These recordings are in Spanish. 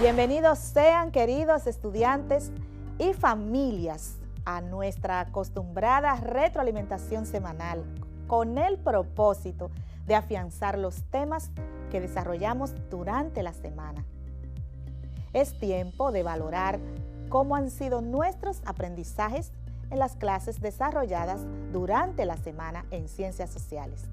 Bienvenidos sean, queridos estudiantes y familias, a nuestra acostumbrada retroalimentación semanal con el propósito de afianzar los temas que desarrollamos durante la semana. Es tiempo de valorar cómo han sido nuestros aprendizajes en las clases desarrolladas durante la semana en Ciencias Sociales.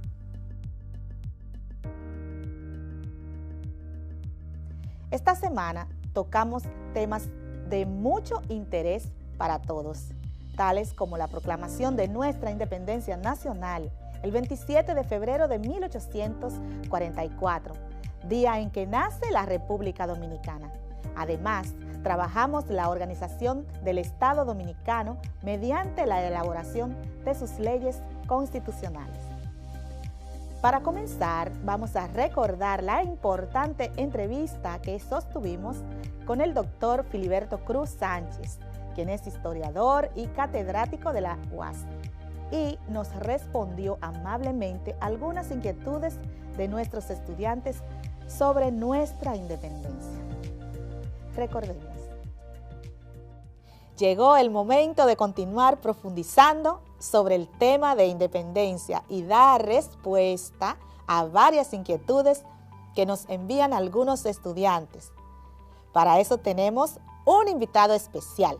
Esta semana tocamos temas de mucho interés para todos, tales como la proclamación de nuestra independencia nacional el 27 de febrero de 1844, día en que nace la República Dominicana. Además, trabajamos la organización del Estado Dominicano mediante la elaboración de sus leyes constitucionales. Para comenzar, vamos a recordar la importante entrevista que sostuvimos con el doctor Filiberto Cruz Sánchez, quien es historiador y catedrático de la UAS, y nos respondió amablemente algunas inquietudes de nuestros estudiantes sobre nuestra independencia. Recordemos. Llegó el momento de continuar profundizando sobre el tema de independencia y dar respuesta a varias inquietudes que nos envían algunos estudiantes. Para eso tenemos un invitado especial.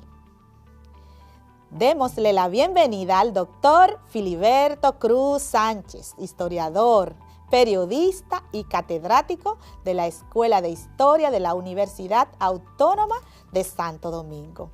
Démosle la bienvenida al doctor Filiberto Cruz Sánchez, historiador, periodista y catedrático de la Escuela de Historia de la Universidad Autónoma de Santo Domingo.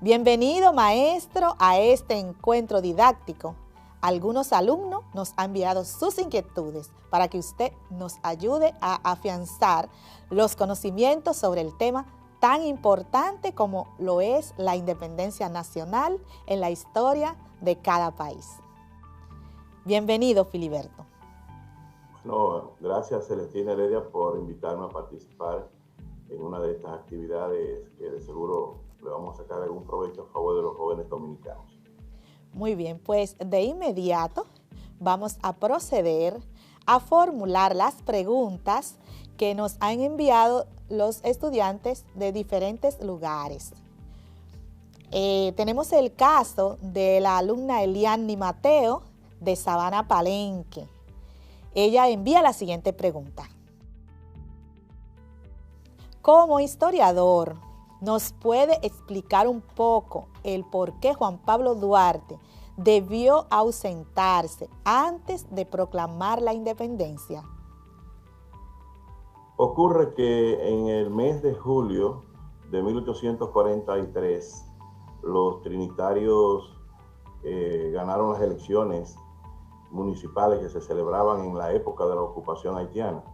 Bienvenido, maestro, a este encuentro didáctico. Algunos alumnos nos han enviado sus inquietudes para que usted nos ayude a afianzar los conocimientos sobre el tema tan importante como lo es la independencia nacional en la historia de cada país. Bienvenido, Filiberto. Bueno, gracias Celestina Heredia por invitarme a participar en una de estas actividades que de seguro le vamos a sacar algún provecho a favor de los jóvenes dominicanos. Muy bien, pues de inmediato vamos a proceder a formular las preguntas que nos han enviado los estudiantes de diferentes lugares. Tenemos el caso de la alumna Eliani Mateo de Sabana Palenque. Ella envía la siguiente pregunta. Como historiador, ¿nos puede explicar un poco el por qué Juan Pablo Duarte debió ausentarse antes de proclamar la independencia? Ocurre que en el mes de julio de 1843, los trinitarios ganaron las elecciones municipales que se celebraban en la época de la ocupación haitiana.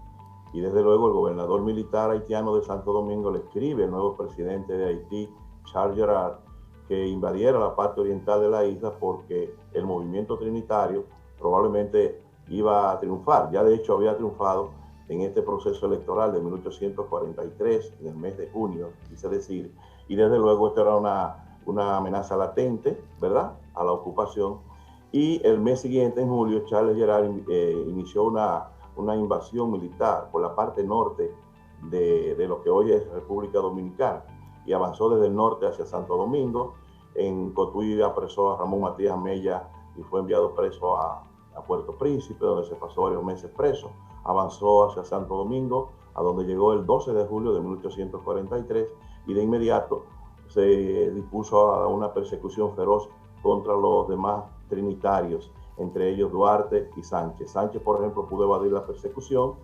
Y desde luego el gobernador militar haitiano de Santo Domingo le escribe al nuevo presidente de Haití, Charles Gerard, que invadiera la parte oriental de la isla porque el movimiento trinitario probablemente iba a triunfar. Ya de hecho había triunfado en este proceso electoral de 1843, en el mes de junio, quise decir, y desde luego esto era una amenaza latente, ¿verdad?, a la ocupación. Y el mes siguiente, en julio, Charles Gerard inició una invasión militar por la parte norte de lo que hoy es República Dominicana y avanzó desde el norte hacia Santo Domingo. En Cotuí apresó a Ramón Matías Mella y fue enviado preso a Puerto Príncipe, donde se pasó varios meses preso. Avanzó hacia Santo Domingo, a donde llegó el 12 de julio de 1843 y de inmediato se dispuso a una persecución feroz contra los demás trinitarios, entre ellos Duarte y Sánchez. Sánchez, por ejemplo, pudo evadir la persecución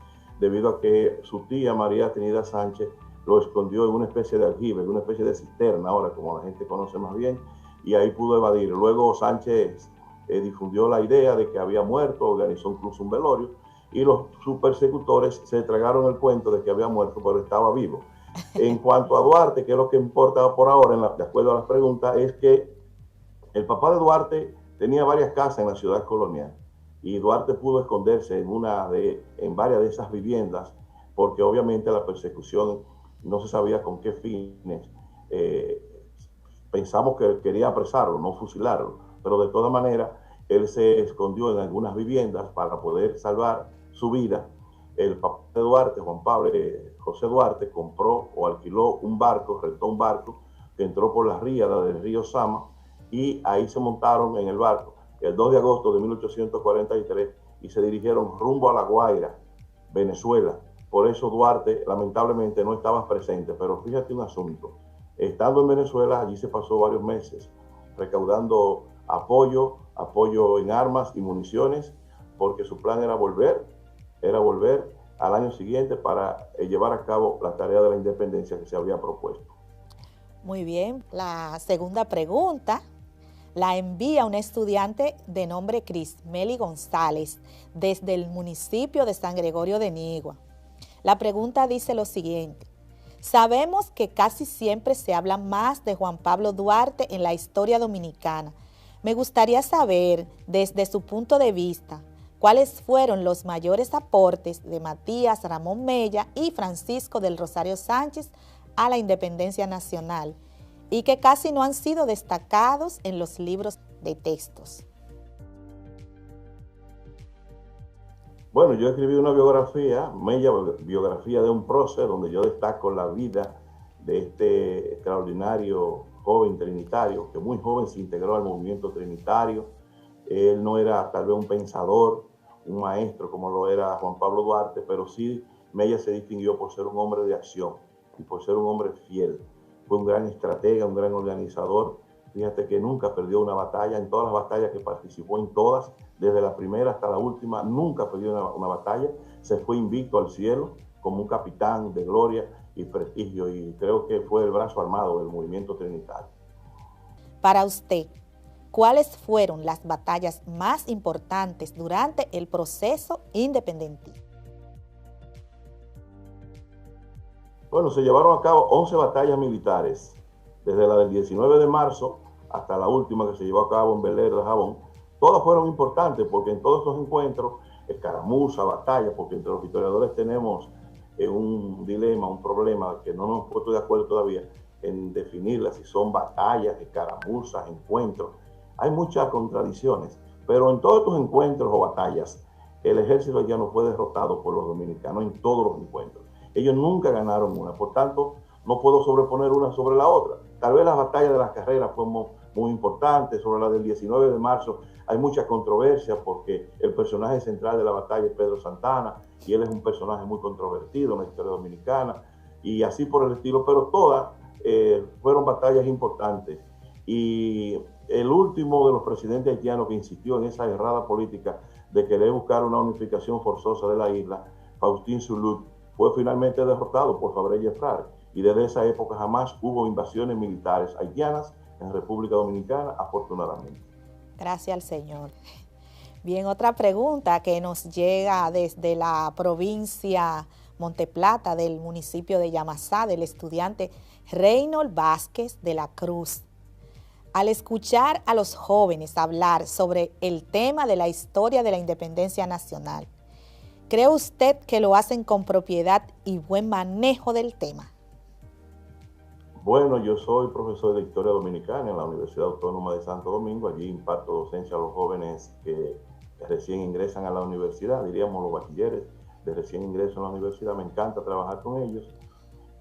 debido a que su tía María Trinidad Sánchez lo escondió en una especie de aljibe, en una especie de cisterna, ahora como la gente conoce más bien, y ahí pudo evadir. Luego Sánchez difundió la idea de que había muerto, organizó incluso un velorio, y sus persecutores se tragaron el cuento de que había muerto, pero estaba vivo. En cuanto a Duarte, que es lo que importa por ahora, de acuerdo a las preguntas, es que el papá de Duarte tenía varias casas en la ciudad colonial y Duarte pudo esconderse en varias de esas viviendas porque obviamente la persecución no se sabía con qué fines. Pensamos que quería apresarlo, no fusilarlo, pero de todas maneras él se escondió en algunas viviendas para poder salvar su vida el papá de Duarte, Juan Pablo, José Duarte, compró o alquiló un barco, rentó un barco que entró por la ríada del río Sama, y ahí se montaron en el barco el 2 de agosto de 1843 y se dirigieron rumbo a La Guaira, Venezuela. Por eso Duarte lamentablemente no estaba presente, pero fíjate un asunto. Estando en Venezuela, allí se pasó varios meses recaudando apoyo en armas y municiones, porque su plan era volver al año siguiente para llevar a cabo la tarea de la independencia que se había propuesto. Muy bien, la segunda pregunta la envía una estudiante de nombre Crismeli González desde el municipio de San Gregorio de Nigua. La pregunta dice lo siguiente: sabemos que casi siempre se habla más de Juan Pablo Duarte en la historia dominicana. Me gustaría saber, desde su punto de vista, cuáles fueron los mayores aportes de Matías Ramón Mella y Francisco del Rosario Sánchez a la independencia nacional, y que casi no han sido destacados en los libros de textos. Bueno, yo escribí una biografía, Mella, biografía de un prócer, donde yo destaco la vida de este extraordinario joven trinitario, que muy joven se integró al movimiento trinitario. Él no era tal vez un pensador, un maestro como lo era Juan Pablo Duarte, pero sí Mella se distinguió por ser un hombre de acción y por ser un hombre fiel. Fue un gran estratega, un gran organizador. Fíjate que nunca perdió una batalla. En todas las batallas que participó, en todas, desde la primera hasta la última, nunca perdió una batalla. Se fue invicto al cielo como un capitán de gloria y prestigio, y creo que fue el brazo armado del movimiento trinitario. Para usted, ¿cuáles fueron las batallas más importantes durante el proceso independentista? Bueno, se llevaron a cabo 11 batallas militares, desde la del 19 de marzo hasta la última que se llevó a cabo en Bel Air de Jabón. Todas fueron importantes porque en todos estos encuentros, escaramuza, batalla, porque entre los historiadores tenemos un dilema, un problema que no nos hemos puesto de acuerdo todavía en definirlas, si son batallas, escaramuzas, encuentros. Hay muchas contradicciones, pero en todos estos encuentros o batallas, el ejército haitiano fue derrotado por los dominicanos en todos los encuentros. Ellos nunca ganaron una, por tanto, no puedo sobreponer una sobre la otra. Tal vez las batallas de las carreras fueron muy importantes. Sobre la del 19 de marzo hay mucha controversia porque el personaje central de la batalla es Pedro Santana, y él es un personaje muy controvertido en la historia dominicana, y así por el estilo, pero todas fueron batallas importantes. Y el último de los presidentes haitianos que insistió en esa errada política de querer buscar una unificación forzosa de la isla, Faustin Soulouque, fue finalmente derrotado por Fabre Gefrard, y desde esa época jamás hubo invasiones militares haitianas en República Dominicana, afortunadamente. Gracias al Señor. Bien, otra pregunta que nos llega desde la provincia Monteplata, del municipio de Yamasá, del estudiante Reynold Vázquez de la Cruz. Al escuchar a los jóvenes hablar sobre el tema de la historia de la independencia nacional, ¿cree usted que lo hacen con propiedad y buen manejo del tema? Bueno, yo soy profesor de Historia Dominicana en la Universidad Autónoma de Santo Domingo. Allí imparto docencia a los jóvenes que recién ingresan a la universidad, diríamos los bachilleres de recién ingreso a la universidad. Me encanta trabajar con ellos,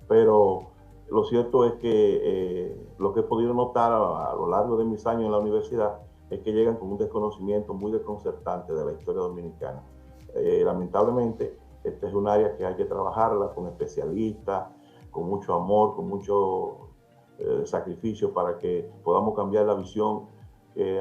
pero lo cierto es que lo que he podido notar a lo largo de mis años en la universidad es que llegan con un desconocimiento muy desconcertante de la historia dominicana. Lamentablemente, esta es un área que hay que trabajarla con especialistas, con mucho amor, con mucho sacrificio, para que podamos cambiar la visión.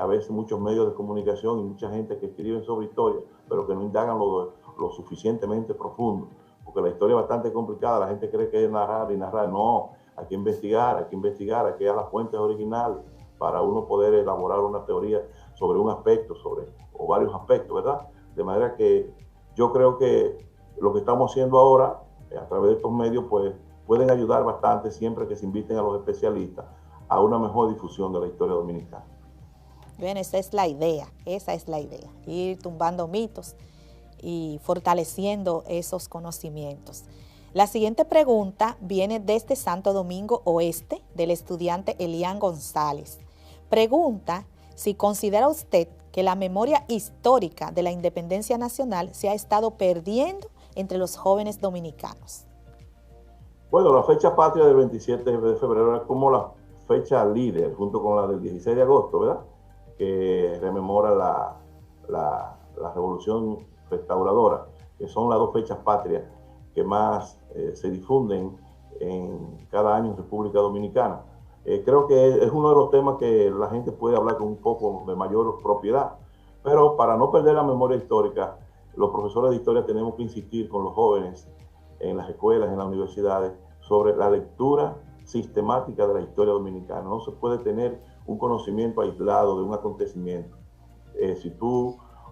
A veces muchos medios de comunicación y mucha gente que escriben sobre historia, pero que no indagan lo suficientemente profundo, porque la historia es bastante complicada. La gente cree que es narrar y narrar. No, hay que investigar, hay que ir a las fuentes originales para uno poder elaborar una teoría sobre un aspecto, o varios aspectos, ¿verdad? De manera que yo creo que lo que estamos haciendo ahora, a través de estos medios, pues pueden ayudar bastante, siempre que se inviten a los especialistas a una mejor difusión de la historia dominicana. Bien, esa es la idea, ir tumbando mitos y fortaleciendo esos conocimientos. La siguiente pregunta viene desde Santo Domingo Oeste, del estudiante Elian González. Pregunta si considera usted que la memoria histórica de la independencia nacional se ha estado perdiendo entre los jóvenes dominicanos? Bueno, la fecha patria del 27 de febrero es como la fecha líder, junto con la del 16 de agosto, ¿verdad? Que rememora la Revolución Restauradora, que son las dos fechas patrias que más se difunden en cada año en República Dominicana. Creo que es uno de los temas que la gente puede hablar con un poco de mayor propiedad, pero para no perder la memoria histórica, los profesores de historia tenemos que insistir con los jóvenes en las escuelas, en las universidades, sobre la lectura sistemática de la historia dominicana. No se puede tener un conocimiento aislado de un acontecimiento.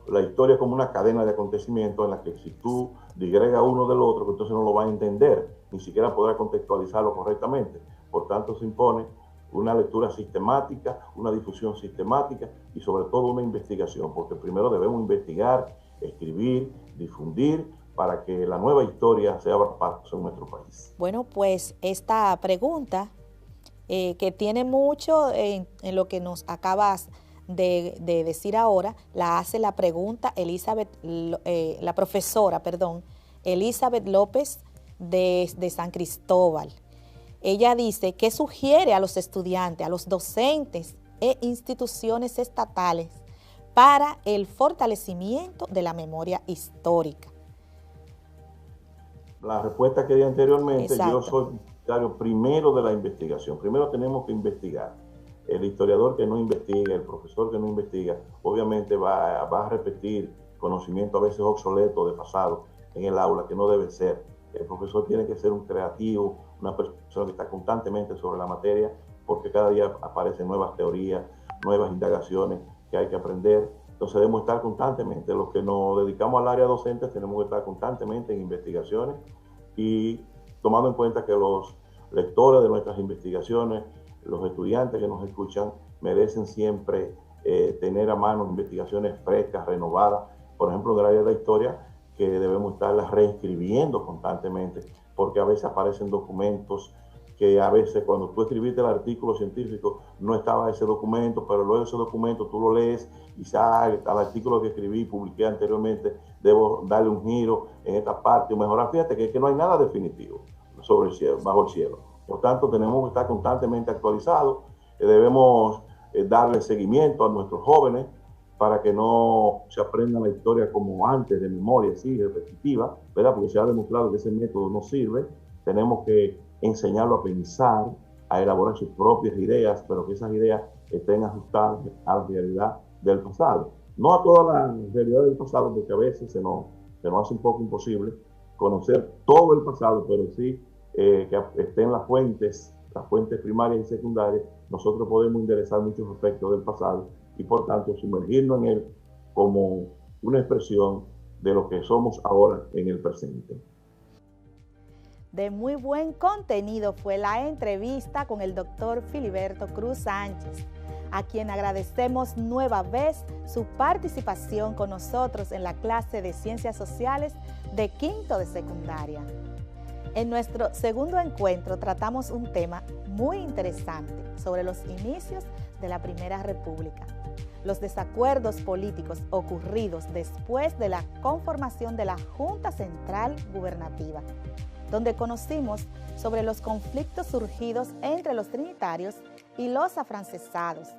La historia es como una cadena de acontecimientos en la que si tú digregas uno del otro, entonces no lo vas a entender, ni siquiera podrás contextualizarlo correctamente. Por tanto, se impone una lectura sistemática, una difusión sistemática y sobre todo una investigación, porque primero debemos investigar, escribir, difundir, para que la nueva historia se abra paso en nuestro país. Bueno, pues esta pregunta que tiene mucho en lo que nos acabas de decir ahora, la hace la pregunta la profesora Elizabeth López de San Cristóbal. Ella dice, ¿qué sugiere a los estudiantes, a los docentes e instituciones estatales para el fortalecimiento de la memoria histórica? La respuesta que di anteriormente, Exacto. yo soy partidario primero de la investigación. Primero tenemos que investigar. El historiador que no investiga, el profesor que no investiga, obviamente va a repetir conocimiento a veces obsoleto de pasado en el aula, que no debe ser. El profesor tiene que ser un creativo, una persona que está constantemente sobre la materia, porque cada día aparecen nuevas teorías, nuevas indagaciones que hay que aprender. Entonces debemos estar constantemente, los que nos dedicamos al área docente tenemos que estar constantemente en investigaciones y tomando en cuenta que los lectores de nuestras investigaciones, los estudiantes que nos escuchan, merecen siempre tener a mano investigaciones frescas, renovadas. Por ejemplo, en el área de la historia, que debemos estarlas reescribiendo constantemente, porque a veces aparecen documentos que a veces cuando tú escribiste el artículo científico no estaba ese documento, pero luego ese documento tú lo lees y sabes, al artículo que escribí y publiqué anteriormente, debo darle un giro en esta parte o mejorar. Fíjate que no hay nada definitivo sobre el cielo, bajo el cielo. Por tanto, tenemos que estar constantemente actualizados, debemos darle seguimiento a nuestros jóvenes para que no se aprenda la historia como antes, de memoria, así, repetitiva, ¿verdad? Porque se ha demostrado que ese método no sirve. Tenemos que enseñarlo a pensar, a elaborar sus propias ideas, pero que esas ideas estén ajustadas a la realidad del pasado. No a toda la realidad del pasado, porque a veces se nos hace un poco imposible conocer todo el pasado, pero sí que estén las fuentes primarias y secundarias. Nosotros podemos enderezar muchos aspectos del pasado y por tanto sumergirnos en él como una expresión de lo que somos ahora en el presente. De muy buen contenido fue la entrevista con el doctor Filiberto Cruz Sánchez, a quien agradecemos nueva vez su participación con nosotros en la clase de Ciencias Sociales de quinto de secundaria. En nuestro segundo encuentro tratamos un tema muy interesante sobre los inicios de la Primera República, los desacuerdos políticos ocurridos después de la conformación de la Junta Central Gubernativa, donde conocimos sobre los conflictos surgidos entre los trinitarios y los afrancesados,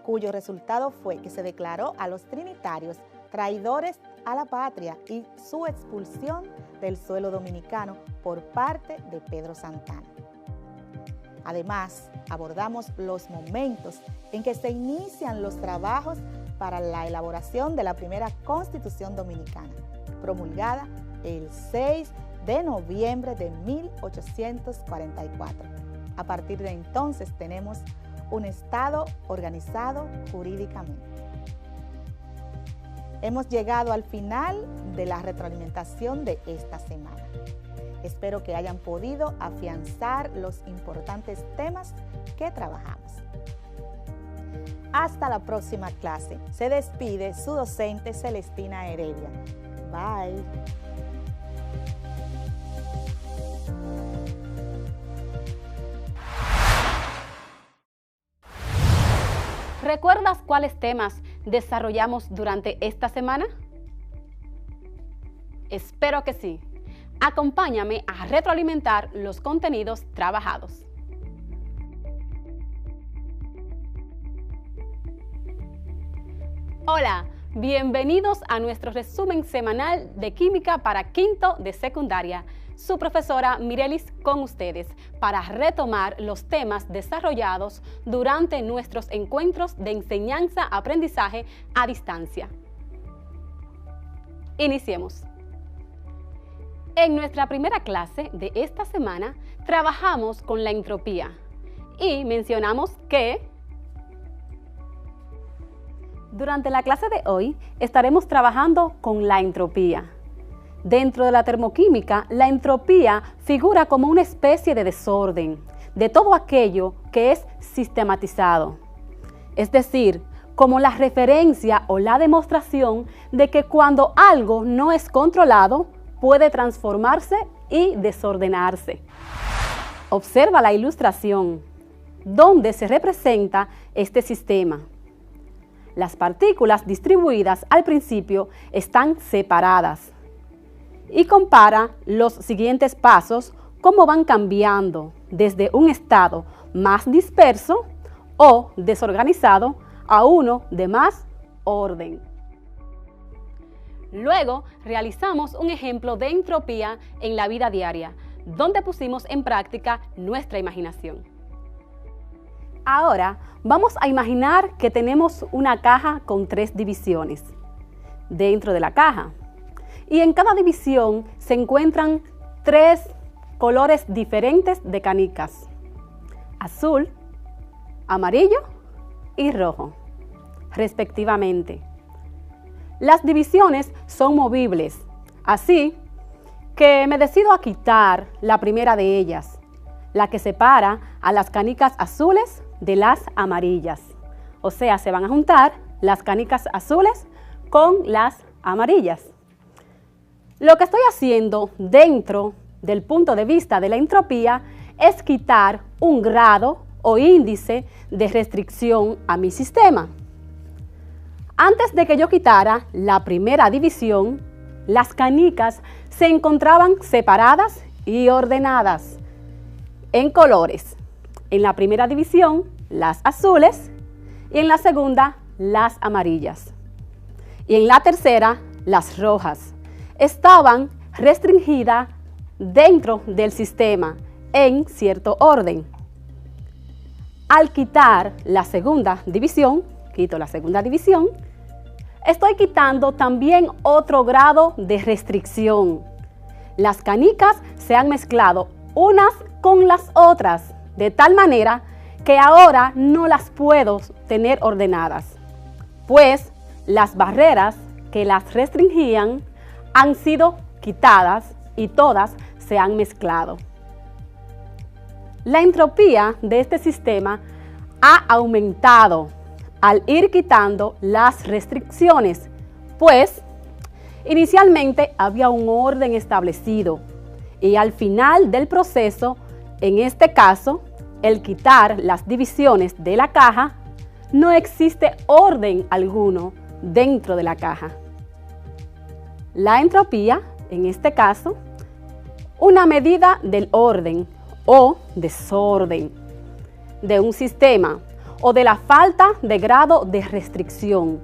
cuyo resultado fue que se declaró a los trinitarios traidores a la patria y su expulsión del suelo dominicano por parte de Pedro Santana. Además, abordamos los momentos en que se inician los trabajos para la elaboración de la primera Constitución Dominicana, promulgada el 6 de noviembre de 1844. A partir de entonces tenemos un Estado organizado jurídicamente. Hemos llegado al final de la retroalimentación de esta semana. Espero que hayan podido afianzar los importantes temas que trabajamos. Hasta la próxima clase. Se despide su docente Celestina Heredia. Bye. ¿Recuerdas cuáles temas desarrollamos durante esta semana? Espero que sí. Acompáñame a retroalimentar los contenidos trabajados. Hola, bienvenidos a nuestro resumen semanal de química para quinto de secundaria. Su profesora Mirelis con ustedes para retomar los temas desarrollados durante nuestros encuentros de enseñanza-aprendizaje a distancia. Iniciemos. En nuestra primera clase de esta semana trabajamos con la entropía y mencionamos que durante la clase de hoy estaremos trabajando con la entropía. Dentro de la termoquímica, la entropía figura como una especie de desorden de todo aquello que es sistematizado. Es decir, como la referencia o la demostración de que cuando algo no es controlado, puede transformarse y desordenarse. Observa la ilustración, donde se representa este sistema. Las partículas distribuidas al principio están separadas. Y compara los siguientes pasos, cómo van cambiando desde un estado más disperso o desorganizado a uno de más orden. Luego realizamos un ejemplo de entropía en la vida diaria, donde pusimos en práctica nuestra imaginación. Ahora vamos a imaginar que tenemos una caja con 3 divisiones dentro de la caja. Y en cada división se encuentran 3 colores diferentes de canicas: azul, amarillo y rojo, respectivamente. Las divisiones son movibles, así que me decido a quitar la primera de ellas, la que separa a las canicas azules de las amarillas. O sea, se van a juntar las canicas azules con las amarillas. Lo que estoy haciendo dentro del punto de vista de la entropía es quitar un grado o índice de restricción a mi sistema. Antes de que yo quitara la primera división, las canicas se encontraban separadas y ordenadas en colores. En la primera división, las azules, y en la segunda, las amarillas. Y en la tercera, las rojas. Estaban restringidas dentro del sistema en cierto orden. Al quitar la segunda división, quito la segunda división, estoy quitando también otro grado de restricción. Las canicas se han mezclado unas con las otras, de tal manera que ahora no las puedo tener ordenadas, pues las barreras que las restringían han sido quitadas y todas se han mezclado. La entropía de este sistema ha aumentado al ir quitando las restricciones, pues inicialmente había un orden establecido y al final del proceso, en este caso, el quitar las divisiones de la caja, no existe orden alguno dentro de la caja. La entropía, en este caso, una medida del orden o desorden de un sistema o de la falta de grado de restricción.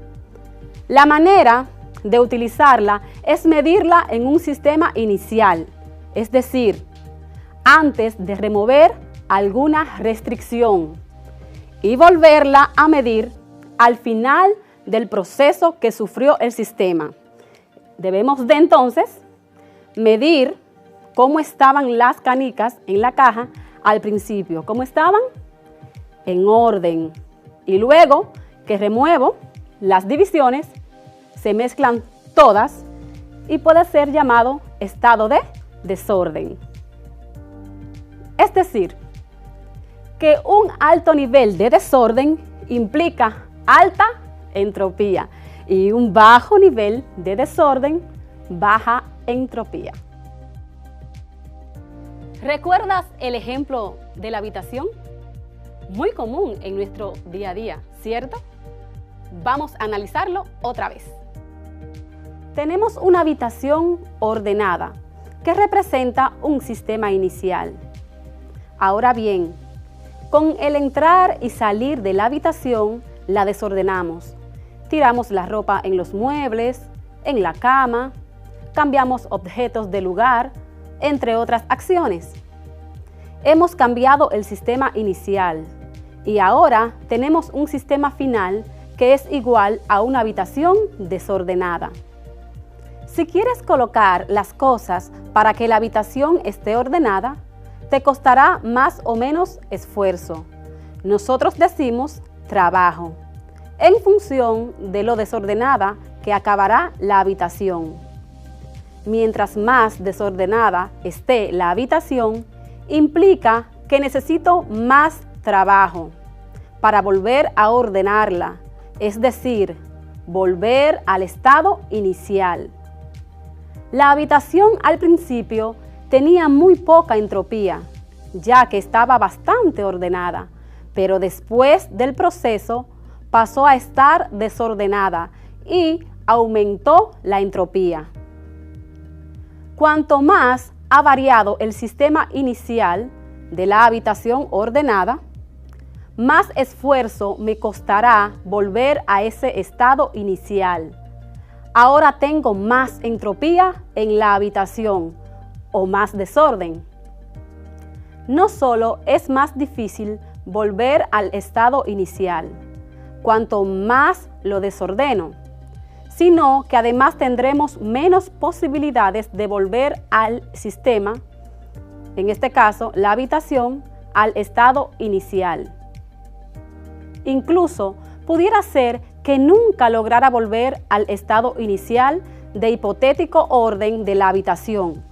La manera de utilizarla es medirla en un sistema inicial, es decir, antes de remover alguna restricción, y volverla a medir al final del proceso que sufrió el sistema. Debemos de entonces medir cómo estaban las canicas en la caja al principio, cómo estaban en orden, y luego que remuevo las divisiones se mezclan todas y puede ser llamado estado de desorden. Es decir, que un alto nivel de desorden implica alta entropía y un bajo nivel de desorden, baja entropía. ¿Recuerdas el ejemplo de la habitación? Muy común en nuestro día a día, ¿cierto? Vamos a analizarlo otra vez. Tenemos una habitación ordenada, que representa un sistema inicial. Ahora bien, con el entrar y salir de la habitación, la desordenamos. Tiramos la ropa en los muebles, en la cama, cambiamos objetos de lugar, entre otras acciones. Hemos cambiado el sistema inicial y ahora tenemos un sistema final que es igual a una habitación desordenada. Si quieres colocar las cosas para que la habitación esté ordenada, te costará más o menos esfuerzo. Nosotros decimos trabajo, en función de lo desordenada que acabará la habitación. Mientras más desordenada esté la habitación, implica que necesito más trabajo para volver a ordenarla, es decir, volver al estado inicial. La habitación al principio tenía muy poca entropía, ya que estaba bastante ordenada, pero después del proceso pasó a estar desordenada y aumentó la entropía. Cuanto más ha variado el sistema inicial de la habitación ordenada, más esfuerzo me costará volver a ese estado inicial. Ahora tengo más entropía en la habitación o más desorden. No solo es más difícil volver al estado inicial, cuanto más lo desordeno, sino que además tendremos menos posibilidades de volver al sistema, en este caso la habitación, al estado inicial. Incluso pudiera ser que nunca lograra volver al estado inicial de hipotético orden de la habitación,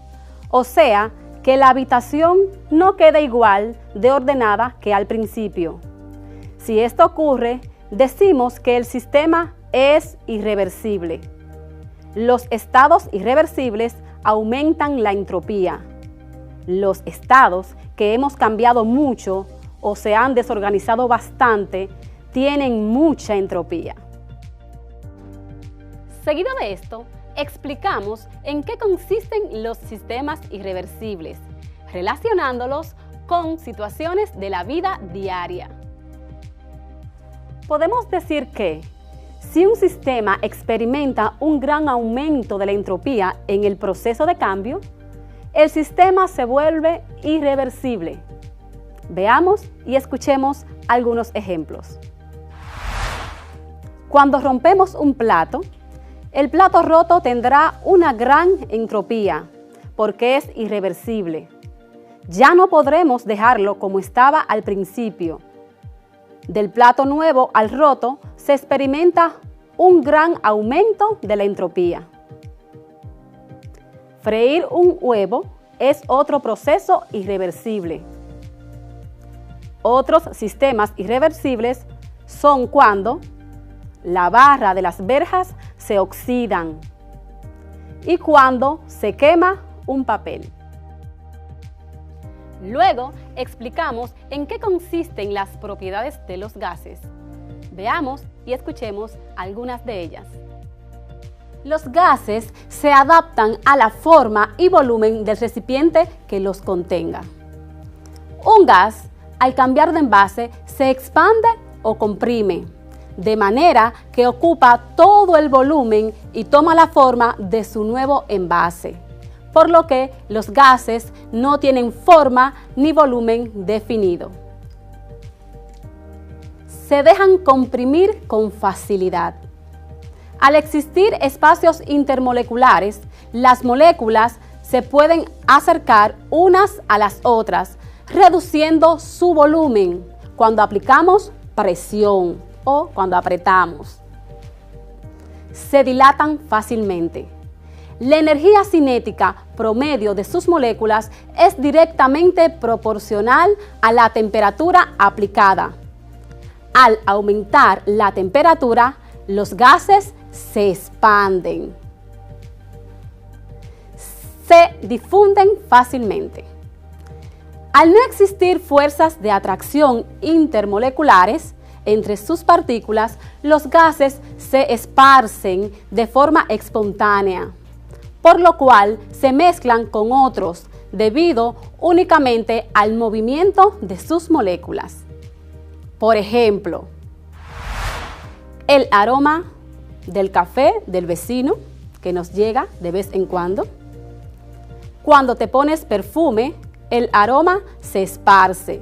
o sea, que la habitación no quede igual de ordenada que al principio. Si esto ocurre, decimos que el sistema es irreversible. Los estados irreversibles aumentan la entropía. Los estados que hemos cambiado mucho o se han desorganizado bastante tienen mucha entropía. Seguido de esto, explicamos en qué consisten los sistemas irreversibles, relacionándolos con situaciones de la vida diaria. Podemos decir que si un sistema experimenta un gran aumento de la entropía en el proceso de cambio, el sistema se vuelve irreversible. Veamos y escuchemos algunos ejemplos. Cuando rompemos un plato, el plato roto tendrá una gran entropía porque es irreversible. Ya no podremos dejarlo como estaba al principio. Del plato nuevo al roto se experimenta un gran aumento de la entropía. Freír un huevo es otro proceso irreversible. Otros sistemas irreversibles son cuando la barra de las verjas se oxidan y cuando se quema un papel. Luego explicamos en qué consisten las propiedades de los gases. Veamos y escuchemos algunas de ellas. Los gases se adaptan a la forma y volumen del recipiente que los contenga. Un gas, al cambiar de envase, se expande o comprime, de manera que ocupa todo el volumen y toma la forma de su nuevo envase, por lo que los gases no tienen forma ni volumen definido. Se dejan comprimir con facilidad. Al existir espacios intermoleculares, las moléculas se pueden acercar unas a las otras, reduciendo su volumen cuando aplicamos presión o cuando apretamos. Se dilatan fácilmente. La energía cinética promedio de sus moléculas es directamente proporcional a la temperatura aplicada. Al aumentar la temperatura, los gases se expanden. Se difunden fácilmente. Al no existir fuerzas de atracción intermoleculares entre sus partículas, los gases se esparcen de forma espontánea, por lo cual se mezclan con otros debido únicamente al movimiento de sus moléculas. Por ejemplo, el aroma del café del vecino que nos llega de vez en cuando. Cuando te pones perfume, el aroma se esparce.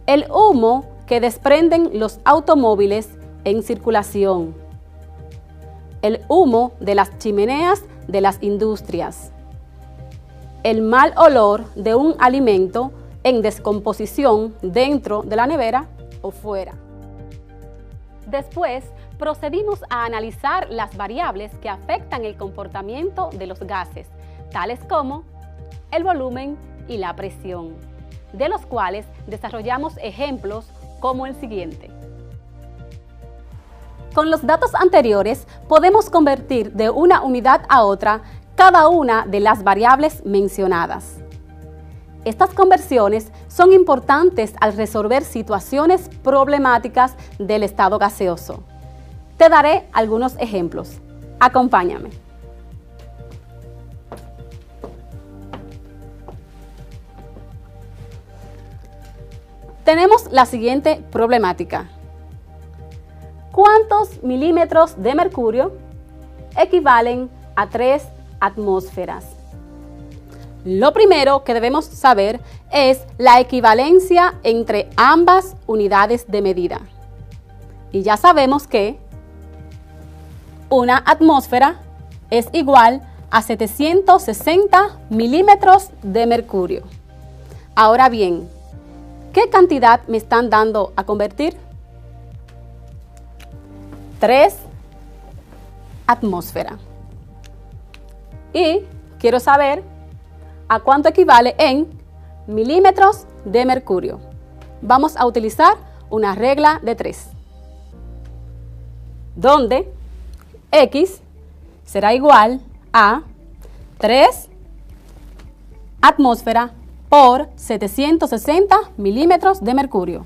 El humo que desprenden los automóviles en circulación. El humo de las chimeneas de las industrias. El mal olor de un alimento en descomposición dentro de la nevera o fuera. Después, procedimos a analizar las variables que afectan el comportamiento de los gases, tales como el volumen y la presión, de los cuales desarrollamos ejemplos como el siguiente. Con los datos anteriores, podemos convertir de una unidad a otra cada una de las variables mencionadas. Estas conversiones son importantes al resolver situaciones problemáticas del estado gaseoso. Te daré algunos ejemplos. Acompáñame. Tenemos la siguiente problemática. ¿Cuántos milímetros de mercurio equivalen a 3 atmósferas? Lo primero que debemos saber es la equivalencia entre ambas unidades de medida. Y ya sabemos que una atmósfera es igual a 760 milímetros de mercurio. Ahora bien, ¿qué cantidad me están dando a convertir? 3 atmósferas. Y quiero saber a cuánto equivale en milímetros de mercurio. Vamos a utilizar una regla de 3, donde X será igual a 3 atmósferas por 760 milímetros de mercurio.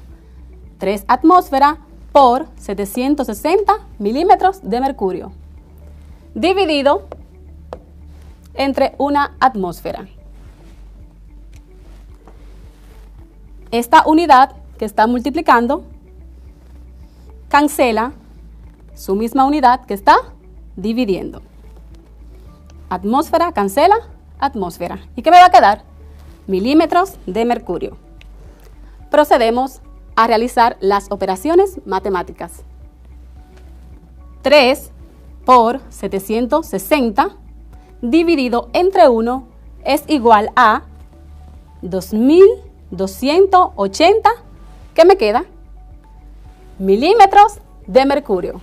3 atmósferas por 760 milímetros de mercurio, dividido entre una atmósfera. Esta unidad que está multiplicando cancela su misma unidad que está dividiendo. Atmósfera cancela atmósfera. ¿Y qué me va a quedar? Milímetros de mercurio. Procedemos a realizar las operaciones matemáticas. 3 por 760 dividido entre 1 es igual a 2280, ¿qué me queda? Milímetros de mercurio.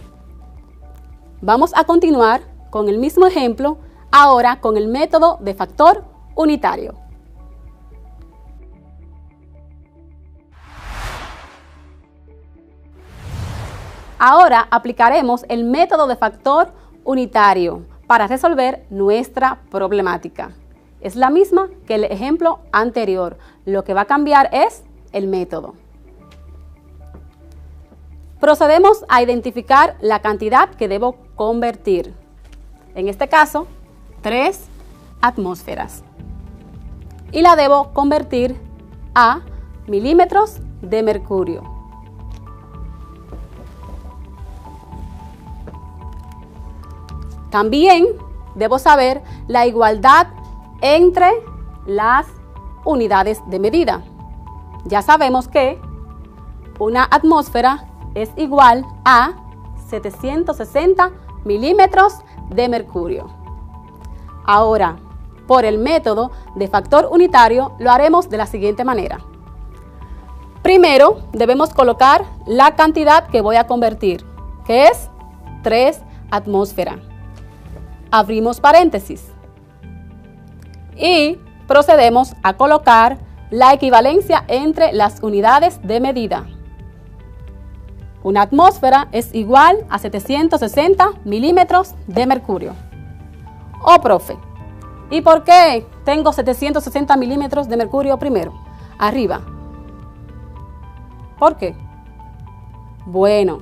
Vamos a continuar con el mismo ejemplo, ahora con el método de factor unitario. Ahora aplicaremos el método de factor unitario para resolver nuestra problemática. Es la misma que el ejemplo anterior. Lo que va a cambiar es el método. Procedemos a identificar la cantidad que debo convertir. En este caso, 3 atmósferas. Y la debo convertir a milímetros de mercurio. También debo saber la igualdad entre las unidades de medida. Ya sabemos que una atmósfera es igual a 760 milímetros de mercurio. Ahora, por el método de factor unitario, lo haremos de la siguiente manera. Primero, debemos colocar la cantidad que voy a convertir, que es 3 atmósferas. Abrimos paréntesis y procedemos a colocar la equivalencia entre las unidades de medida. Una atmósfera es igual a 760 milímetros de mercurio. Oh, profe, ¿y por qué tengo 760 milímetros de mercurio primero? Arriba. ¿Por qué? Bueno,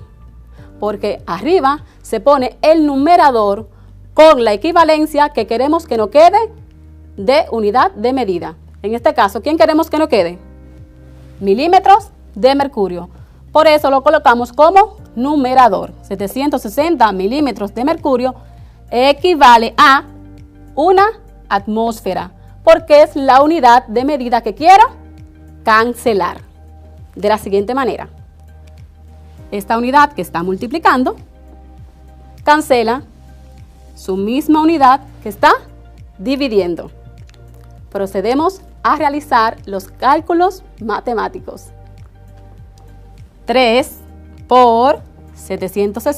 porque arriba se pone el numerador con la equivalencia que queremos que nos quede de unidad de medida. En este caso, ¿quién queremos que nos quede? Milímetros de mercurio. Por eso lo colocamos como numerador. 760 milímetros de mercurio equivale a una atmósfera, porque es la unidad de medida que quiero cancelar. De la siguiente manera. Esta unidad que está multiplicando cancela su misma unidad que está dividiendo. Procedemos a realizar los cálculos matemáticos. 3 por 760